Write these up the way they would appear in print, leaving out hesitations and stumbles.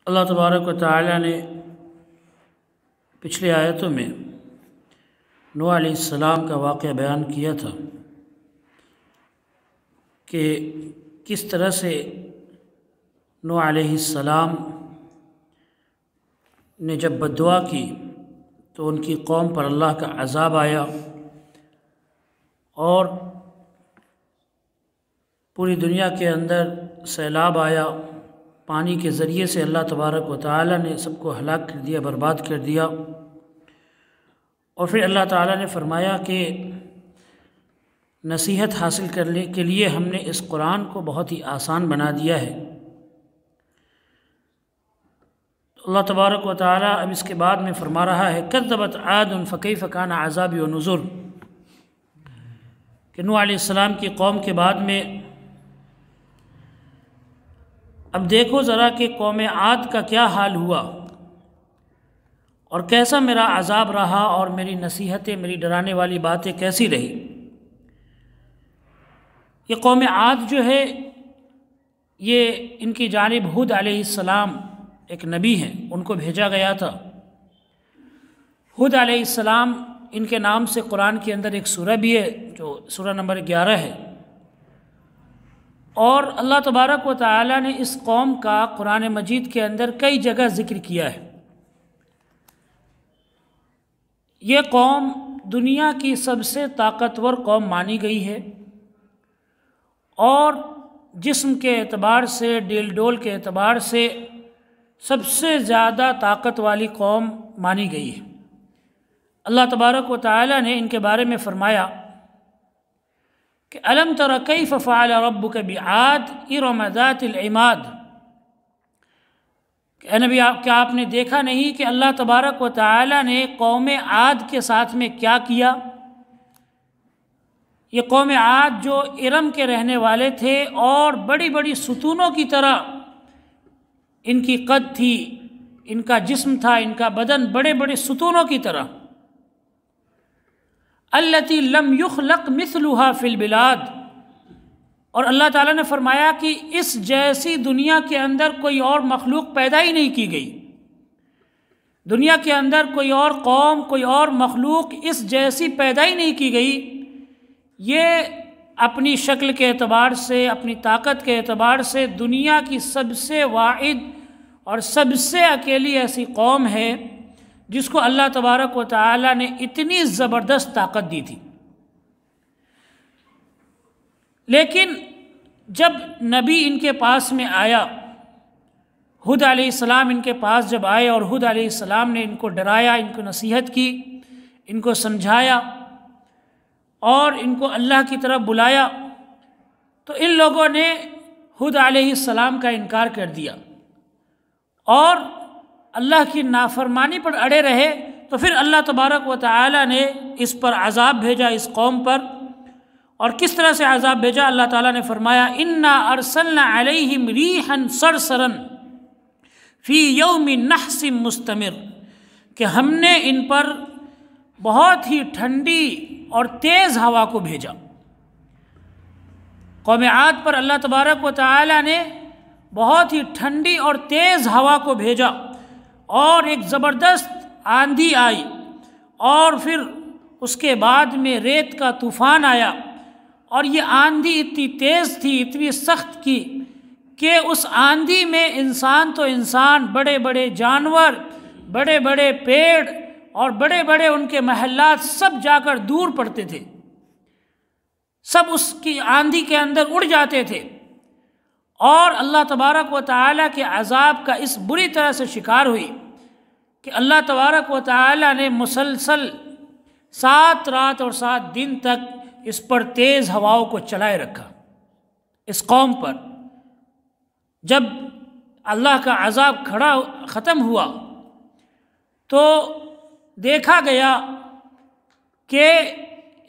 اللہ تبارک و تعالی نے پچھلے آیتوں میں نوح علیہ السلام کا واقعہ بیان کیا تھا کہ کس طرح سے نوح علیہ السلام نے جب بد دعا کی تو ان کی قوم پر اللہ کا عذاب آیا اور پوری دنیا کے اندر سیلاب آیا، پانی کے ذریعے سے اللہ تبارک و تعالی نے سب کو ہلاک کر دیا، برباد کر دیا۔ اور پھر اللہ تعالی نے فرمایا کہ نصیحت حاصل کرنے کے لیے ہم نے اس قرآن کو بہت ہی آسان بنا دیا ہے۔ اللہ تبارک و تعالی اب اس کے بعد میں فرما رہا ہے کذبت عاد فکیف کان عذابی و نذر، کہ نوح علیہ السلام کی قوم کے بعد میں اب دیکھو ذرا کہ قوم عاد کا کیا حال ہوا اور کیسا میرا عذاب رہا اور میری نصیحتیں، میری ڈرانے والی باتیں کیسی رہی۔ یہ قوم عاد جو ہے یہ ان کی جانب ہود علیہ السلام ایک نبی ہیں، ان کو بھیجا گیا تھا۔ ہود علیہ السلام ان کے نام سے قرآن کے اندر ایک سورہ بھی ہے جو سورہ نمبر 11 ہے، اور اللہ تبارک و تعالی نے اس قوم کا قرآن مجید کے اندر کئی جگہ ذکر کیا ہے۔ یہ قوم دنیا کی سب سے طاقتور قوم مانی گئی ہے اور جسم کے اعتبار سے، ڈیل ڈول کے اعتبار سے سب سے زیادہ طاقت والی قوم مانی گئی ہے۔ اللہ تبارک و تعالی نے ان کے بارے میں فرمایا کہ الم تر کیف فعل ربک بعاد ارم ذات العماد، کہ اے نبی کیا آپ نے دیکھا نہیں کہ اللہ تبارک و تعالی نے قوم عاد کے ساتھ میں کیا کیا۔ یہ قوم عاد جو ارم کے رہنے والے تھے اور بڑی بڑی ستونوں کی طرح ان کی قد تھی، ان کا جسم تھا، ان کا بدن بڑے بڑے ستونوں کی طرح۔ التی لم یخلق مثلها فی البلاد، اور اللہ تعالیٰ نے فرمایا کہ اس جیسی دنیا کے اندر کوئی اور مخلوق پیدا ہی نہیں کی گئی۔ دنیا کے اندر کوئی اور قوم، کوئی اور مخلوق اس جیسی پیدا ہی نہیں کی گئی۔ یہ اپنی شکل کے اعتبار سے، اپنی طاقت کے اعتبار سے دنیا کی سب سے واحد اور سب سے اکیلی ایسی قوم ہے جس کو اللہ تبارک و تعالی نے اتنی زبردست طاقت دی تھی۔ لیکن جب نبی ان کے پاس میں آیا، ہود علیہ السلام ان کے پاس جب آئے اور ہود علیہ السلام نے ان کو ڈرایا، ان کو نصیحت کی، ان کو سمجھایا اور ان کو اللہ کی طرف بلایا، تو ان لوگوں نے ہود علیہ السلام کا انکار کر دیا اور اللہ کی نافرمانی پر اڑے رہے۔ تو پھر اللہ تبارک و تعالی نے اس پر عذاب بھیجا، اس قوم پر۔ اور کس طرح سے عذاب بھیجا؟ اللہ تعالیٰ نے فرمایا انا ارسلنا علیہم ریحا صرصرا فی یوم نحس مستمر، کہ ہم نے ان پر بہت ہی ٹھنڈی اور تیز ہوا کو بھیجا۔ قوم عاد پر اللہ تبارک و تعالی نے بہت ہی ٹھنڈی اور تیز ہوا کو بھیجا اور ایک زبردست آندھی آئی، اور پھر اس کے بعد میں ریت کا طوفان آیا، اور یہ آندھی اتنی تیز تھی، اتنی سخت کی کہ اس آندھی میں انسان تو انسان، بڑے بڑے جانور، بڑے بڑے پیڑ اور بڑے بڑے ان کے محلات سب جا کر دور پڑتے تھے، سب اس کی آندھی کے اندر اڑ جاتے تھے۔ اور اللہ تبارک و تعالی کے عذاب کا اس بری طرح سے شکار ہوئی کہ اللہ تبارک و تعالی نے مسلسل 7 رات اور 7 دن تک اس پر تیز ہواؤں کو چلائے رکھا۔ اس قوم پر جب اللہ کا عذاب ختم ہوا تو دیکھا گیا کہ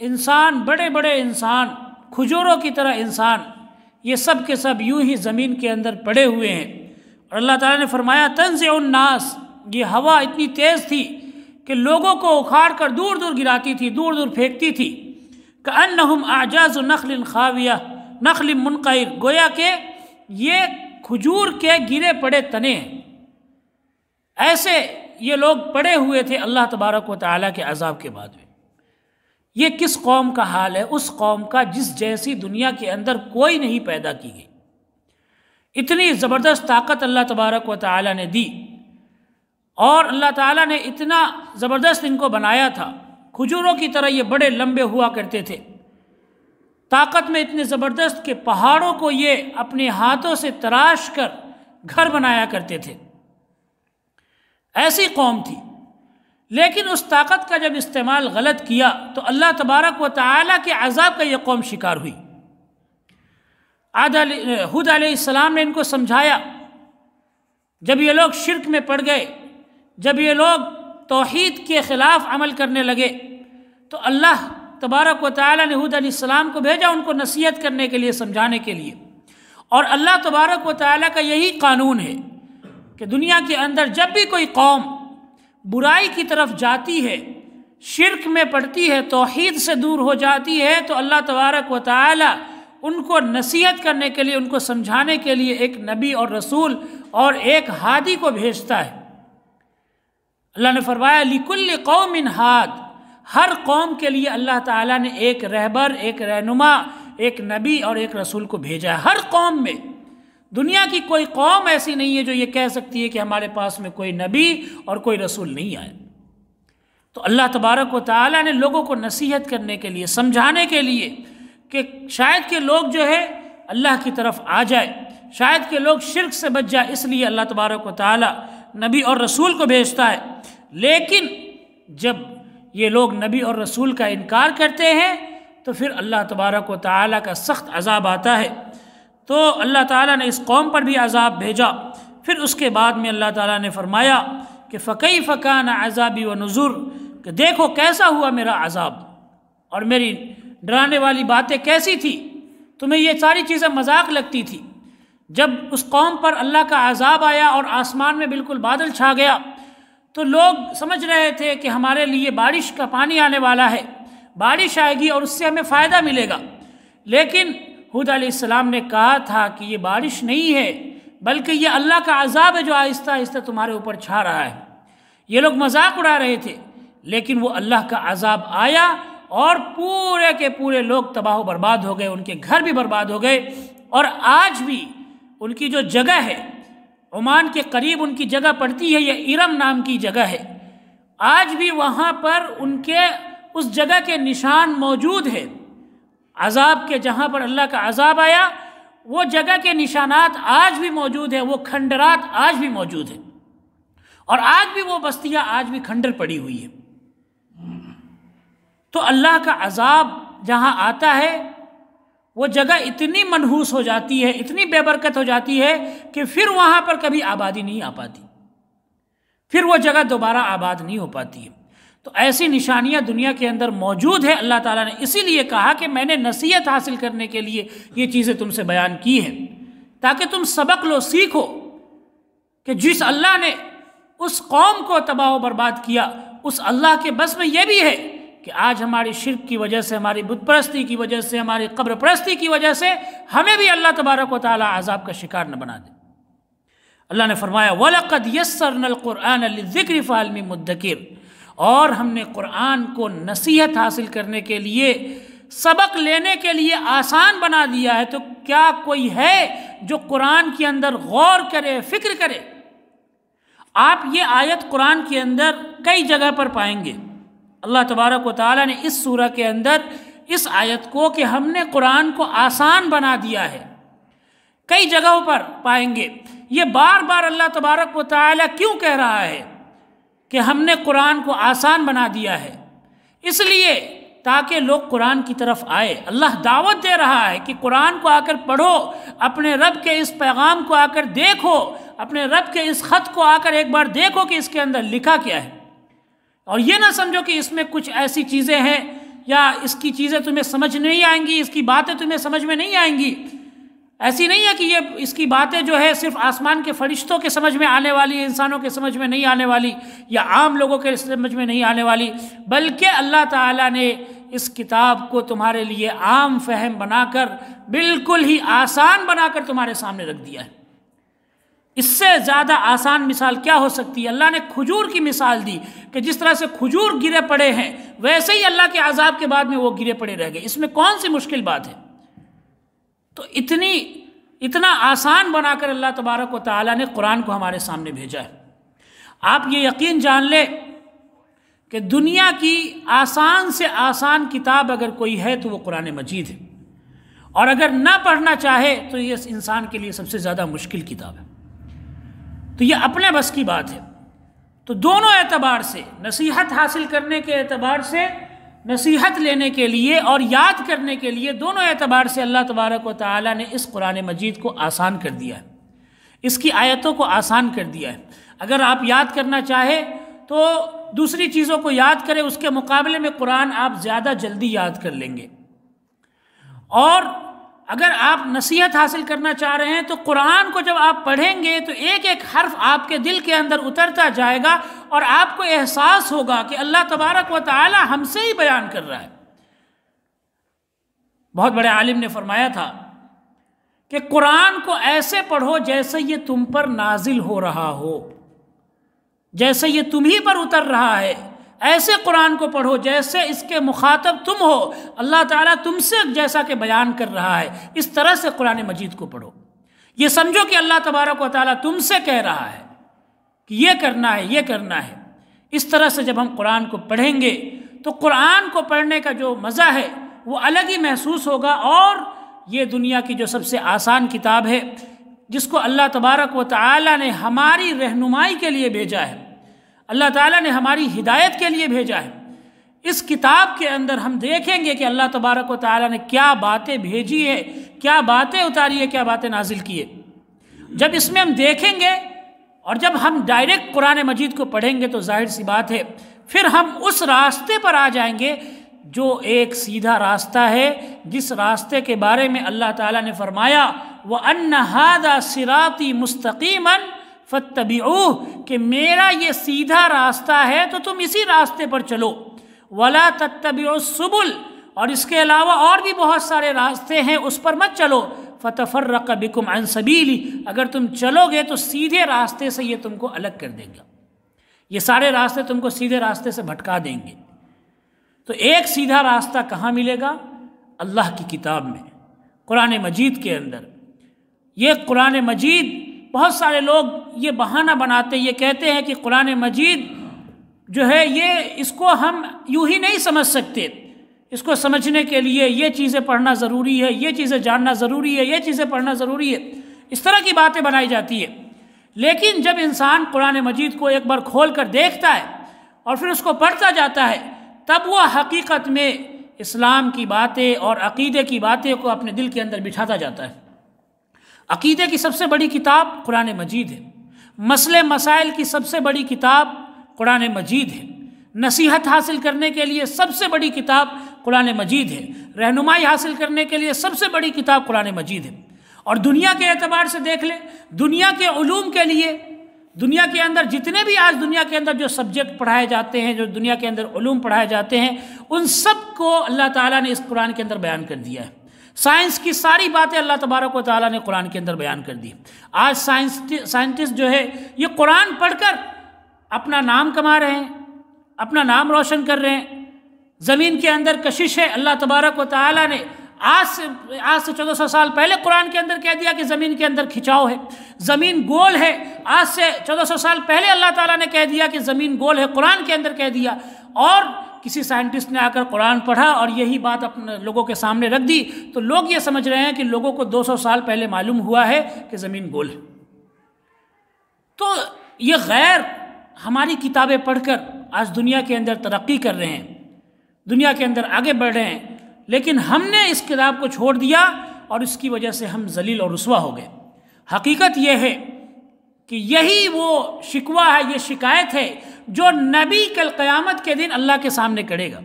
انسان، بڑے بڑے انسان، کھجوروں کی طرح انسان، یہ سب کے سب یوں ہی زمین کے اندر پڑے ہوئے ہیں۔ اور اللہ تعالیٰ نے فرمایا تنزع الناس، یہ ہوا اتنی تیز تھی کہ لوگوں کو اکھاڑ کر دور دور گراتی تھی، دور دور پھینکتی تھی۔ کأنہم اعجاز نخل خاویہ نخل منقعر، گویا کہ یہ کھجور کے گرے پڑے تنے ہیں، ایسے یہ لوگ پڑے ہوئے تھے اللہ تبارک و تعالیٰ کے عذاب کے بعد میں۔ یہ کس قوم کا حال ہے؟ اس قوم کا جس جیسی دنیا کے اندر کوئی نہیں پیدا کی گئی۔ اتنی زبردست طاقت اللہ تبارک و تعالیٰ نے دی، اور اللہ تعالیٰ نے اتنا زبردست ان کو بنایا تھا، کھجوروں کی طرح یہ بڑے لمبے ہوا کرتے تھے، طاقت میں اتنے زبردست کہ پہاڑوں کو یہ اپنے ہاتھوں سے تراش کر گھر بنایا کرتے تھے۔ ایسی قوم تھی، لیکن اس طاقت کا جب استعمال غلط کیا تو اللہ تبارک و تعالیٰ کے عذاب کا یہ قوم شکار ہوئی۔ ہود علیہ السلام نے ان کو سمجھایا، جب یہ لوگ شرک میں پڑ گئے، جب یہ لوگ توحید کے خلاف عمل کرنے لگے، تو اللہ تبارک و تعالیٰ نے ہود علیہ السلام کو بھیجا ان کو نصیحت کرنے کے لیے، سمجھانے کے لیے۔ اور اللہ تبارک و تعالیٰ کا یہی قانون ہے کہ دنیا کے اندر جب بھی کوئی قوم برائی کی طرف جاتی ہے، شرک میں پڑتی ہے، توحید سے دور ہو جاتی ہے، تو اللہ تبارک و تعالیٰ ان کو نصیحت کرنے کے لیے، ان کو سمجھانے کے لیے ایک نبی اور رسول اور ایک ہادی کو بھیجتا ہے۔ اللہ نے فرمایا لِكُلِّ قَوْمٍ ہاد، ہر قوم کے لیے اللہ تعالیٰ نے ایک رہبر، ایک رہنما، ایک نبی اور ایک رسول کو بھیجا ہے۔ ہر قوم میں، دنیا کی کوئی قوم ایسی نہیں ہے جو یہ کہہ سکتی ہے کہ ہمارے پاس میں کوئی نبی اور کوئی رسول نہیں آئے۔ تو اللہ تبارک و تعالیٰ نے لوگوں کو نصیحت کرنے کے لیے، سمجھانے کے لیے کہ شاید کہ لوگ جو ہے اللہ کی طرف آ جائے، شاید کہ لوگ شرک سے بچ جائے، اس لیے اللہ تبارک و تعالیٰ نبی اور رسول کو بھیجتا ہے۔ لیکن جب یہ لوگ نبی اور رسول کا انکار کرتے ہیں تو پھر اللہ تبارک و تعالیٰ کا سخت عذاب آتا ہے۔ تو اللہ تعالیٰ نے اس قوم پر بھی عذاب بھیجا۔ پھر اس کے بعد میں اللہ تعالیٰ نے فرمایا کہ فَكَيْفَ كَانَ عَذَابِي وَنُذُرِ، کہ دیکھو کیسا ہوا میرا عذاب اور میری ڈرانے والی باتیں کیسی تھی۔ تمہیں یہ ساری چیزیں مذاق لگتی تھی۔ جب اس قوم پر اللہ کا عذاب آیا اور آسمان میں بالکل بادل چھا گیا تو لوگ سمجھ رہے تھے کہ ہمارے لیے بارش کا پانی آنے والا ہے، بارش آئے گی اور اس سے ہمیں فائدہ ملے گا۔ لیکن ہود علیہ السلام نے کہا تھا کہ یہ بارش نہیں ہے، بلکہ یہ اللہ کا عذاب ہے جو آہستہ آہستہ تمہارے اوپر چھا رہا ہے۔ یہ لوگ مذاق اڑا رہے تھے، لیکن وہ اللہ کا عذاب آیا اور پورے کے پورے لوگ تباہ و برباد ہو گئے، ان کے گھر بھی برباد ہو گئے۔ اور آج بھی ان کی جو جگہ ہے، عمان کے قریب ان کی جگہ پڑتی ہے، یہ ارم نام کی جگہ ہے، آج بھی وہاں پر ان کے اس جگہ کے نشان موجود ہے۔ عذاب کے جہاں پر اللہ کا عذاب آیا، وہ جگہ کے نشانات آج بھی موجود ہیں، وہ کھنڈرات آج بھی موجود ہیں، اور آج بھی وہ بستیاں آج بھی کھنڈر پڑی ہوئی ہیں۔ تو اللہ کا عذاب جہاں آتا ہے وہ جگہ اتنی منحوس ہو جاتی ہے، اتنی بے برکت ہو جاتی ہے کہ پھر وہاں پر کبھی آبادی نہیں آ پاتی، پھر وہ جگہ دوبارہ آباد نہیں ہو پاتی ہے۔ تو ایسی نشانیاں دنیا کے اندر موجود ہے۔ اللہ تعالیٰ نے اسی لیے کہا کہ میں نے نصیحت حاصل کرنے کے لیے یہ چیزیں تم سے بیان کی ہیں، تاکہ تم سبق لو، سیکھو کہ جس اللہ نے اس قوم کو تباہ و برباد کیا، اس اللہ کے بس میں یہ بھی ہے کہ آج ہماری شرک کی وجہ سے، ہماری بت پرستی کی وجہ سے، ہماری قبر پرستی کی وجہ سے ہمیں بھی اللہ تبارک و تعالیٰ عذاب کا شکار نہ بنا دے۔ اللہ نے فرمایا وَلَقَدْ يَسَّرْنَا الْقُرْآنَ لِلذِّكْرِ فَهَلْ مِن مُدَّكِرٍ، اور ہم نے قرآن کو نصیحت حاصل کرنے کے لیے، سبق لینے کے لیے آسان بنا دیا ہے، تو کیا کوئی ہے جو قرآن کے اندر غور کرے، فکر کرے؟ آپ یہ آیت قرآن کے اندر کئی جگہ پر پائیں گے۔ اللہ تبارک و تعالیٰ نے اس سورہ کے اندر اس آیت کو کہ ہم نے قرآن کو آسان بنا دیا ہے کئی جگہوں پر پائیں گے۔ یہ بار بار اللہ تبارک و تعالیٰ کیوں کہہ رہا ہے کہ ہم نے قرآن کو آسان بنا دیا ہے؟ اس لیے تاکہ لوگ قرآن کی طرف آئے۔ اللہ دعوت دے رہا ہے کہ قرآن کو آ کر پڑھو، اپنے رب کے اس پیغام کو آ کر دیکھو، اپنے رب کے اس خط کو آ کر ایک بار دیکھو کہ اس کے اندر لکھا کیا ہے، اور یہ نہ سمجھو کہ اس میں کچھ ایسی چیزیں ہیں یا اس کی چیزیں تمہیں سمجھ نہیں آئیں گی، اس کی باتیں تمہیں سمجھ میں نہیں آئیں گی۔ ایسی نہیں ہے کہ یہ اس کی باتیں جو ہے صرف آسمان کے فرشتوں کے سمجھ میں آنے والی، انسانوں کے سمجھ میں نہیں آنے والی، یا عام لوگوں کے سمجھ میں نہیں آنے والی، بلکہ اللہ تعالیٰ نے اس کتاب کو تمہارے لیے عام فہم بنا کر، بالکل ہی آسان بنا کر تمہارے سامنے رکھ دیا ہے۔ اس سے زیادہ آسان مثال کیا ہو سکتی ہے؟ اللہ نے کھجور کی مثال دی کہ جس طرح سے کھجور گرے پڑے ہیں ویسے ہی اللہ کے عذاب کے بعد میں وہ گرے پڑے رہ گئے، اس میں کون سی مشکل بات ہے؟ تو اتنا آسان بنا کر اللہ تبارک و تعالیٰ نے قرآن کو ہمارے سامنے بھیجا ہے۔ آپ یہ یقین جان لیں کہ دنیا کی آسان سے آسان کتاب اگر کوئی ہے تو وہ قرآن مجید ہے، اور اگر نہ پڑھنا چاہے تو یہ انسان کے لیے سب سے زیادہ مشکل کتاب ہے۔ تو یہ اپنے بس کی بات ہے۔ تو دونوں اعتبار سے، نصیحت حاصل کرنے کے اعتبار سے، نصیحت لینے کے لیے اور یاد کرنے کے لیے، دونوں اعتبار سے اللہ تبارک و تعالیٰ نے اس قرآن مجید کو آسان کر دیا ہے، اس کی آیتوں کو آسان کر دیا ہے۔ اگر آپ یاد کرنا چاہے تو دوسری چیزوں کو یاد کریں، اس کے مقابلے میں قرآن آپ زیادہ جلدی یاد کر لیں گے۔ اور اگر آپ نصیحت حاصل کرنا چاہ رہے ہیں تو قرآن کو جب آپ پڑھیں گے تو ایک ایک حرف آپ کے دل کے اندر اترتا جائے گا، اور آپ کو احساس ہوگا کہ اللہ تبارک و تعالی ہم سے ہی بیان کر رہا ہے۔ بہت بڑے عالم نے فرمایا تھا کہ قرآن کو ایسے پڑھو جیسے یہ تم پر نازل ہو رہا ہو، جیسے یہ تمہیں پر اتر رہا ہے، ایسے قرآن کو پڑھو جیسے اس کے مخاطب تم ہو، اللہ تعالیٰ تم سے جیسا کہ بیان کر رہا ہے، اس طرح سے قرآن مجید کو پڑھو۔ یہ سمجھو کہ اللہ تبارک و تعالیٰ تم سے کہہ رہا ہے کہ یہ کرنا ہے، یہ کرنا ہے۔ اس طرح سے جب ہم قرآن کو پڑھیں گے تو قرآن کو پڑھنے کا جو مزہ ہے وہ الگ ہی محسوس ہوگا، اور یہ دنیا کی جو سب سے آسان کتاب ہے جس کو اللہ تبارک و تعالیٰ نے ہماری رہنمائی کے لیے بھیجا ہے، اللہ تعالیٰ نے ہماری ہدایت کے لیے بھیجا ہے، اس کتاب کے اندر ہم دیکھیں گے کہ اللہ تبارک و تعالیٰ نے کیا باتیں بھیجی ہے، کیا باتیں اتاری ہے، کیا باتیں نازل کی ہے۔ جب اس میں ہم دیکھیں گے اور جب ہم ڈائریکٹ قرآن مجید کو پڑھیں گے تو ظاہر سی بات ہے پھر ہم اس راستے پر آ جائیں گے جو ایک سیدھا راستہ ہے، جس راستے کے بارے میں اللہ تعالیٰ نے فرمایا وَأَنَّ هَذَا صِرَاطِي مُسْتَقِيمًا فَاتَّبِعُوهُ، کہ میرا یہ سیدھا راستہ ہے تو تم اسی راستے پر چلو، وَلَا تَتَّبِعُوا السُّبُلَ، اور اس کے علاوہ اور بھی بہت سارے راستے ہیں اس پر مت چلو، فَتَفَرَّقَ بِكُمْ عَنْ سَبِيلِهِ، اگر تم چلو گے تو سیدھے راستے سے یہ تم کو الگ کر دیں گا، یہ سارے راستے تم کو سیدھے راستے سے بھٹکا دیں گے۔ تو ایک سیدھا راستہ کہاں ملے گا؟ اللہ کی کتاب میں، قرآن مجید کے اندر۔ یہ قرآن مجید، بہت سارے لوگ یہ بہانہ بناتے، یہ کہتے ہیں کہ قرآن مجید جو ہے اس کو ہم یوں ہی نہیں سمجھ سکتے، اس کو سمجھنے کے لیے یہ چیزیں پڑھنا ضروری ہے، یہ چیزیں جاننا ضروری ہے، یہ چیزیں پڑھنا ضروری ہے، اس طرح کی باتیں بنائی جاتی ہے۔ لیکن جب انسان قرآن مجید کو ایک بار کھول کر دیکھتا ہے اور پھر اس کو پڑھتا جاتا ہے، تب وہ حقیقت میں اسلام کی باتیں اور عقیدے کی باتیں کو اپنے دل کے اندر بٹھاتا جاتا ہے۔ عقیدے کی سب سے بڑی کتاب قرآن مجید ہے، مسئلے مسائل کی سب سے بڑی کتاب قرآن مجید ہے، نصیحت حاصل کرنے کے لیے سب سے بڑی کتاب قرآن مجید ہے، رہنمائی حاصل کرنے کے لیے سب سے بڑی کتاب قرآن مجید ہے۔ اور دنیا کے اعتبار سے دیکھ لیں، دنیا کے علوم کے لیے، دنیا کے اندر جتنے بھی آج دنیا کے اندر جو سبجیکٹ پڑھائے جاتے ہیں، جو دنیا کے اندر علوم پڑھائے جاتے ہیں، ان سب کو اللہ تعالیٰ نے اس قرآن کے اندر بیان کر دیا ہے۔ سائنس کی ساری باتیں اللہ تبارک و تعالیٰ نے قرآن کے اندر بیان کر دی۔ آج سائنٹسٹ جو ہے یہ قرآن پڑھ کر اپنا نام کما رہے ہیں، اپنا نام روشن کر رہے ہیں۔ زمین کے اندر کشش ہے، اللہ تبارک و تعالیٰ نے آج سے 1400 سال پہلے قرآن کے اندر کہہ دیا کہ زمین کے اندر کھچاؤ ہے، زمین گول ہے۔ آج سے 1400 سال پہلے اللہ تعالیٰ نے کہہ دیا کہ زمین گول ہے، قرآن کے اندر کہہ دیا، اور کسی سائنٹسٹ نے آ کر قرآن پڑھا اور یہی بات اپنے لوگوں کے سامنے رکھ دی، تو لوگ یہ سمجھ رہے ہیں کہ لوگوں کو 200 سال پہلے معلوم ہوا ہے کہ زمین گول ہے۔ تو یہ غیر ہماری کتابیں پڑھ کر آج دنیا کے اندر ترقی کر رہے ہیں، دنیا کے اندر آگے بڑھ رہے ہیں، لیکن ہم نے اس کتاب کو چھوڑ دیا اور اس کی وجہ سے ہم ذلیل اور رسوا ہو گئے۔ حقیقت یہ ہے کہ یہی وہ شکوہ ہے، یہ شکایت ہے جو نبی کل قیامت کے دن اللہ کے سامنے کرے گا۔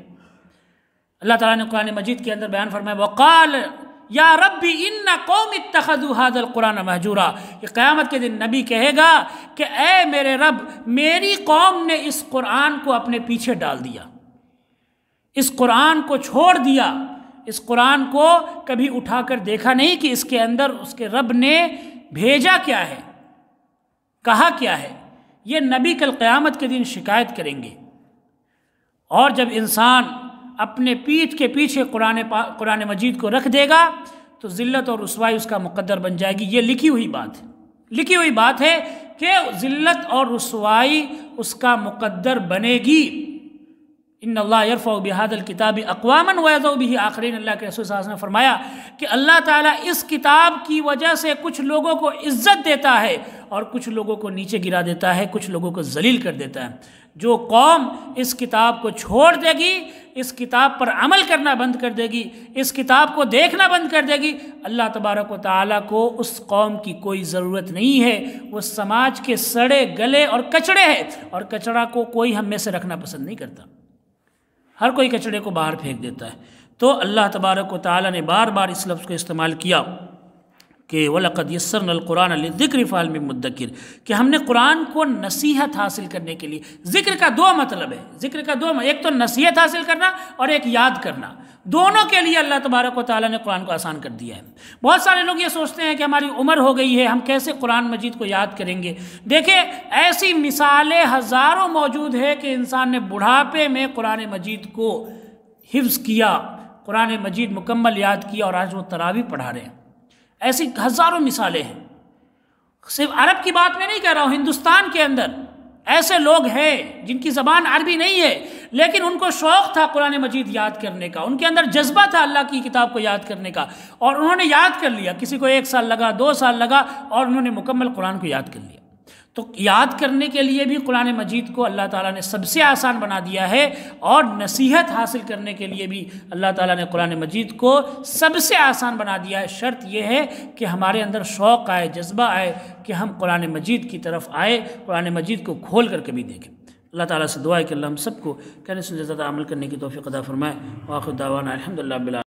اللہ تعالیٰ نے قرآن مجید کے اندر بیان فرمایا وقال یا ربی ان قوم اتخذوا هذا القرآن مہجورا، کہ قیامت کے دن نبی کہے گا کہ اے میرے رب، میری قوم نے اس قرآن کو اپنے پیچھے ڈال دیا، اس قرآن کو چھوڑ دیا، اس قرآن کو کبھی اٹھا کر دیکھا نہیں کہ اس کے اندر اس کے رب نے بھیجا کیا ہے۔ کہا کیا ہے؟ یہ نبی کل قیامت کے دن شکایت کریں گے، اور جب انسان اپنے پیٹھ کے پیچھے قرآن مجید کو رکھ دے گا تو ذلت اور رسوائی اس کا مقدر بن جائے گی۔ یہ لکھی ہوئی بات ہے، لکھی ہوئی بات ہے کہ ذلت اور رسوائی اس کا مقدر بنے گی۔ ان اللہ یرفع بہذا الکتاب اقواما ویضع بہ آخرین، اللہ کے رسول صلی اللہ علیہ وسلم نے فرمایا کہ اللہ تعالیٰ اس کتاب کی وجہ سے کچھ لوگوں کو عزت دیتا ہے اور کچھ لوگوں کو نیچے گرا دیتا ہے، کچھ لوگوں کو ذلیل کر دیتا ہے۔ جو قوم اس کتاب کو چھوڑ دے گی، اس کتاب پر عمل کرنا بند کر دے گی، اس کتاب کو دیکھنا بند کر دے گی، اللہ تبارک و تعالیٰ کو اس قوم کی کوئی ضرورت نہیں ہے۔ وہ سماج کے سڑے گلے اور کچڑے ہیں، اور کچڑا کو کوئی ہم میں سے رکھنا پسند نہیں کرتا، ہر کوئی کچڑے کو باہر پھینک دیتا ہے۔ تو اللہ تبارک و تعالیٰ نے بار بار اس لفظ کو استعمال کیا کہ وَلَقَدْ يَسَّرْنَا الْقُرْآنَ لِلذِّكْرِ فَهَلْ مِن مُدَّكِرٍ، کہ ہم نے قرآن کو نصیحت حاصل کرنے کے لیے، ذکر کا دو مطلب ہے، ذکر کا دو، ایک تو نصیحت حاصل کرنا اور ایک یاد کرنا، دونوں کے لیے اللہ تبارک و تعالیٰ نے قرآن کو آسان کر دیا ہے۔ بہت سارے لوگ یہ سوچتے ہیں کہ ہماری عمر ہو گئی ہے، ہم کیسے قرآن مجید کو یاد کریں گے؟ دیکھیں ایسی مثالیں ہزاروں موجود ہے کہ انسان نے بڑھاپے میں قرآن مجید کو حفظ کیا، قرآن مجید مکمل یاد کیا، اور آج وہ تراویح پڑھا رہے ہیں۔ ایسی ہزاروں مثالیں ہیں، صرف عرب کی بات میں نہیں کہہ رہا ہوں، ہندوستان کے اندر ایسے لوگ ہیں جن کی زبان عربی نہیں ہے لیکن ان کو شوق تھا قرآن مجید یاد کرنے کا، ان کے اندر جذبہ تھا اللہ کی کتاب کو یاد کرنے کا، اور انہوں نے یاد کر لیا۔ کسی کو 1 سال لگا، 2 سال لگا، اور انہوں نے مکمل قرآن کو یاد کر لیا۔ تو یاد کرنے کے لیے بھی قرآن مجید کو اللہ تعالیٰ نے سب سے آسان بنا دیا ہے، اور نصیحت حاصل کرنے کے لیے بھی اللہ تعالیٰ نے قرآن مجید کو سب سے آسان بنا دیا ہے۔ شرط یہ ہے کہ ہمارے اندر شوق آئے، جذبہ آئے کہ ہم قرآن مجید کی طرف آئے، قرآن مجید کو کھول کر کبھی دیکھیں۔ اللہ تعالیٰ سے دعا ہے کہ اللہ ہم سب کو کہنے سے زیادہ عمل کرنے کی توفیق عطا فرمائے۔ وآخر دعوانا الحمدللہ رب العالمین۔